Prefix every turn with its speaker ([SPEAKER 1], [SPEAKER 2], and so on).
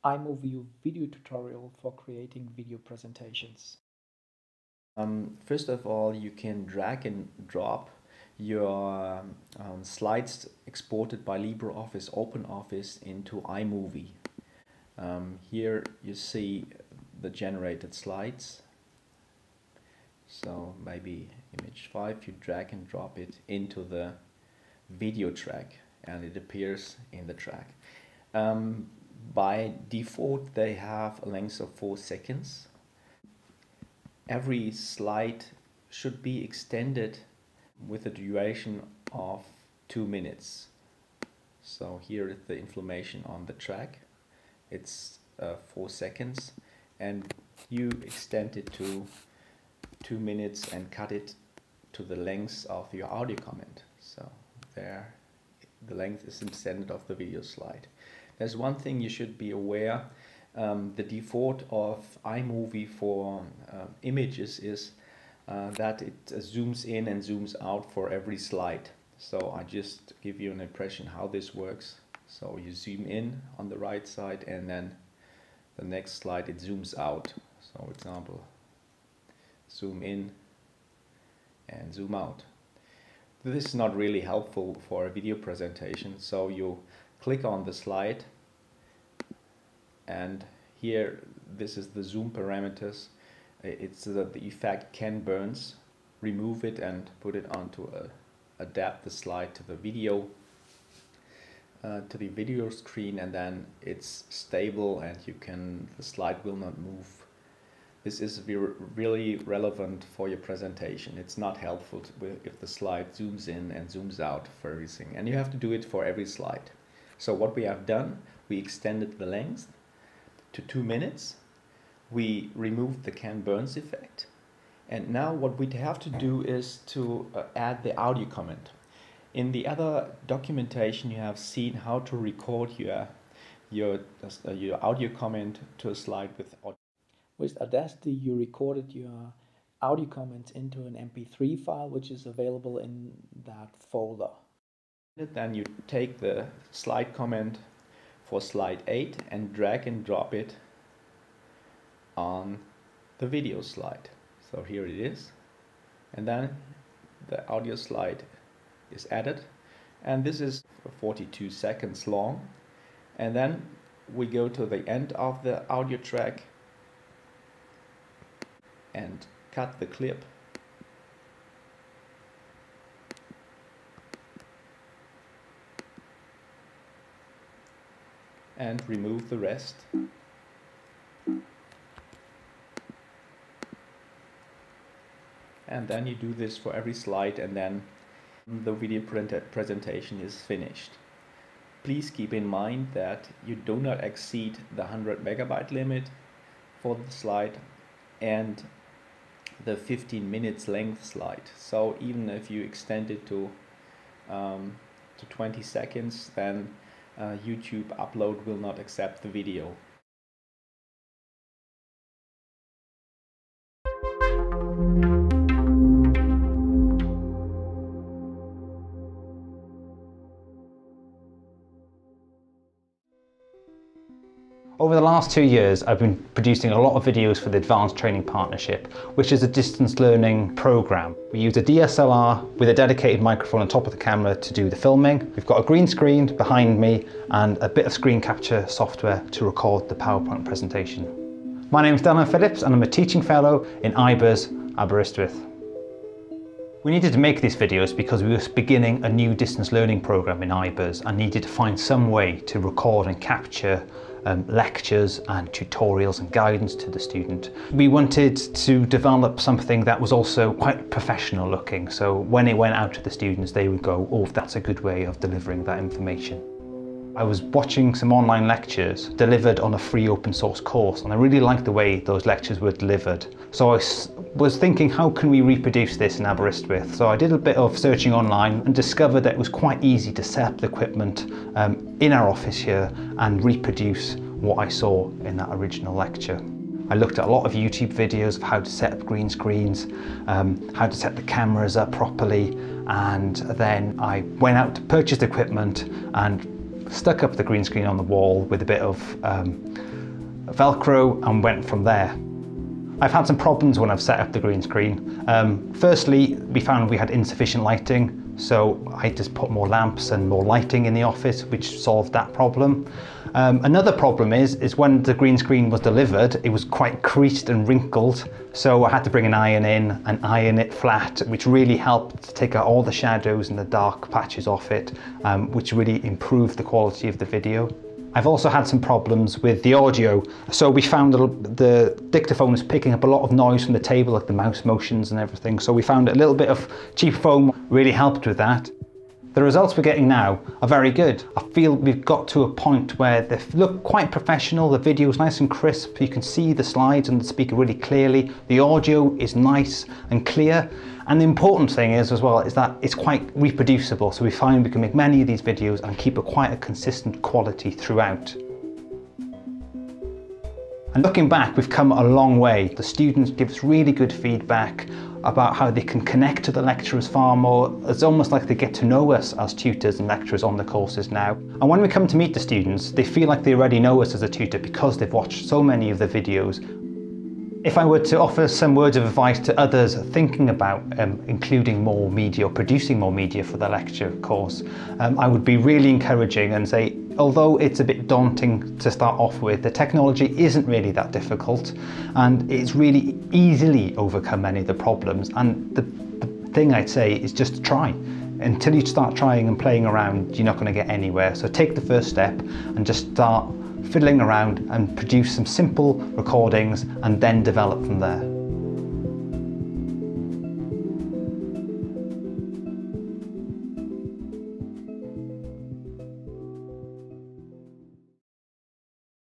[SPEAKER 1] iMovie video tutorial for creating video presentations.
[SPEAKER 2] First of all, you can drag and drop your slides exported by LibreOffice OpenOffice into iMovie. Here you see the generated slides. So maybe image 5, you drag and drop it into the video track and it appears in the track. By default they have a length of 4 seconds. Every slide should be extended with a duration of 2 minutes. So here is the information on the track. It's 4 seconds and you extend it to 2 minutes and cut it to the length of your audio comment. So there the length is extended of the video slide. There's one thing you should be aware. The default of iMovie for images is that it zooms in and zooms out for every slide. So I just give you an impression how this works. So you zoom in on the right side and then the next slide it zooms out. So for example, zoom in and zoom out. This is not really helpful for a video presentation, so you click on the slide and here this is the zoom parameters. It's the effect Ken Burns. Remove it and put it onto adapt the slide to the video screen, and then it's stable and the slide will not move. This is really relevant for your presentation. It's not helpful if the slide zooms in and zooms out for everything, and you have to do it for every slide. So what we have done, we extended the length to 2 minutes. We removed the Ken Burns effect, and now what we have to do is to add the audio comment. In the other documentation you have seen how to record your audio comment to a slide with audio.
[SPEAKER 1] With Audacity, you recorded your audio comments into an MP3 file, which is available in that folder.
[SPEAKER 2] Then you take the slide comment for slide 8 and drag and drop it on the video slide. So here it is. And then the audio slide is added. And this is 42 seconds long. And then we go to the end of the audio track and cut the clip. And remove the rest. And then you do this for every slide, and then the video presentation is finished. Please keep in mind that you do not exceed the 100 megabyte limit for the slide and the 15 minutes length slide. So even if you extend it to 20 seconds, then YouTube upload will not accept the video.
[SPEAKER 3] Over the last 2 years, I've been producing a lot of videos for the Advanced Training Partnership, which is a distance learning program. We use a DSLR with a dedicated microphone on top of the camera to do the filming. We've got a green screen behind me and a bit of screen capture software to record the PowerPoint presentation. My name is Dylan Phillips and I'm a teaching fellow in IBERS Aberystwyth. We needed to make these videos because we were beginning a new distance learning program in IBERS and needed to find some way to record and capture lectures and tutorials and guidance to the student. We wanted to develop something that was also quite professional looking, so when it went out to the students they would go, oh, that's a good way of delivering that information. I was watching some online lectures delivered on a free open source course, and I really liked the way those lectures were delivered. So I was thinking, how can we reproduce this in Aberystwyth? So I did a bit of searching online and discovered that it was quite easy to set up the equipment in our office here and reproduce what I saw in that original lecture. I looked at a lot of YouTube videos of how to set up green screens, how to set the cameras up properly, and then I went out to purchase the equipment and stuck up the green screen on the wall with a bit of Velcro and went from there. I've had some problems when I've set up the green screen. Firstly, we found we had insufficient lighting, so I just put more lamps and more lighting in the office, which solved that problem. Another problem is when the green screen was delivered, it was quite creased and wrinkled, so I had to bring an iron in and iron it flat, which really helped to take out all the shadows and the dark patches off it, which really improved the quality of the video. I've also had some problems with the audio. So we found the dictaphone is picking up a lot of noise from the table, like the mouse motions and everything. So we found a little bit of cheap foam really helped with that. The results we're getting now are very good. I feel we've got to a point where they look quite professional. The video is nice and crisp. You can see the slides and the speaker really clearly. The audio is nice and clear. And the important thing is as well is that it's quite reproducible. So we find we can make many of these videos and keep quite a consistent quality throughout. And looking back, we've come a long way. The students give us really good feedback about how they can connect to the lecturers far more. It's almost like they get to know us as tutors and lecturers on the courses now. And when we come to meet the students, they feel like they already know us as a tutor because they've watched so many of the videos. If I were to offer some words of advice to others thinking about including more media or producing more media for the lecture course, I would be really encouraging and say, although it's a bit daunting to start off with, the technology isn't really that difficult and it's really easily overcome many of the problems. And the thing I'd say is just try. Until you start trying and playing around, you're not going to get anywhere. So take the first step and just start fiddling around and produce some simple recordings and then develop from there.